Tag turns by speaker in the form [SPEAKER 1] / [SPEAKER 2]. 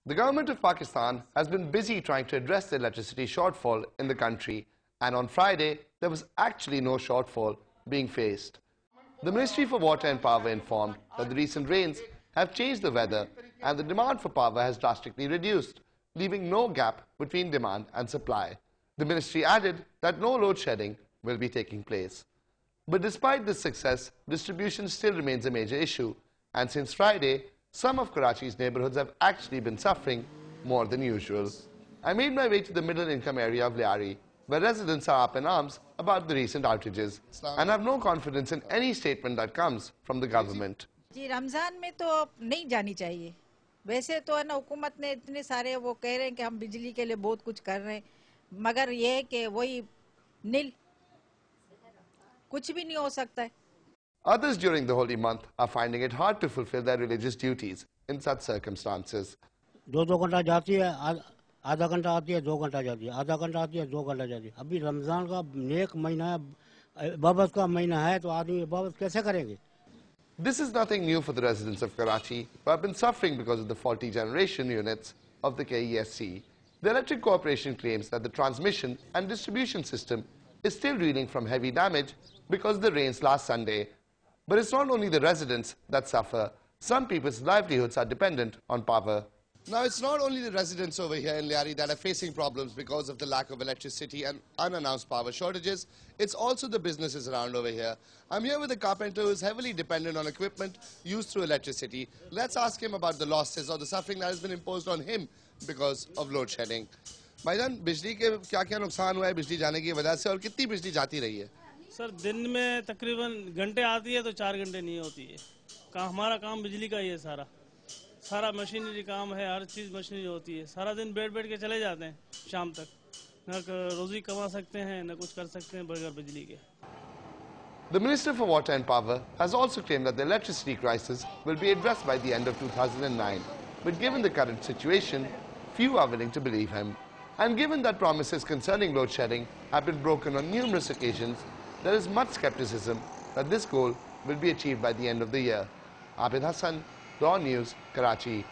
[SPEAKER 1] The government of Pakistan has been busy trying to address the electricity shortfall in the country, and on Friday there was actually no shortfall being faced. The Ministry for Water and Power informed that the recent rains have changed the weather and the demand for power has drastically reduced, leaving no gap between demand and supply. The ministry added that no load shedding will be taking place. But despite this success, distribution still remains a major issue, and since Friday, some of Karachi's neighborhoods have actually been suffering more than usual. I made my way to the middle-income area of Lyari, where residents are up in arms about the recent outages, and have no confidence in any statement that comes from the government.
[SPEAKER 2] जी रमज़ान में तो नहीं जानी चाहिए। वैसे तो है ना, हुकूमत ने इतने सारे वो कह रहे हैं कि हम बिजली के लिए बहुत कुछ कर रहे हैं, मगर ये है कि वही नील, कुछ भी नहीं हो सकता है।
[SPEAKER 1] Others during the holy month are finding it hard to fulfill their religious duties in such circumstances.
[SPEAKER 3] दो घंटा जाती है, आधा घंटा आती है, 2 घंटा जाती है, आधा घंटा आती है, 2 घंटा जाती है। अभी रमज़ान का नेक महीना है, इबादत का महीना है, तो आदमी इबादत कैसे करेंगे?
[SPEAKER 1] This is nothing new for the residents of Karachi, who have been suffering because of the faulty generation units of the KESC. The Electric Corporation claims that the transmission and distribution system is still reeling from heavy damage because of the rains last Sunday. But it's not only the residents that suffer. Some people's livelihoods are dependent on power. Now, it's not only the residents over here in Lyari that are facing problems because of the lack of electricity and unannounced power shortages. It's also the businesses around over here. I'm here with a carpenter who is heavily dependent on equipment used through electricity. Let's ask him about the losses or the suffering that has been imposed on him because of load shedding. भाईजान, बिजली के क्या-क्या नुकसान हुआ है बिजली जाने की वजह से और कितनी बिजली जाती रही है?
[SPEAKER 4] सर, दिन में तकरीबन घंटे आती है तो 4 घंटे नहीं होती है। हमारा काम बिजली का ही है, सारा मशीनरी काम है, हर चीज़ मशीनरी होती है। सारा दिन बैठ के चले जाते हैं शाम तक, न रोजी कमा सकते हैं न कुछ कर सकते हैं बगैर बिजली के।
[SPEAKER 1] The Minister for Water and Power has also claimed that the electricity crisis will be addressed by the end of 2009. But given the current situation, few are willing to believe him. And given that promises concerning load shedding have been broken on numerous occasions, there is much skepticism that this goal will be achieved by the end of the year. Abid Hasan, Dawn News, Karachi.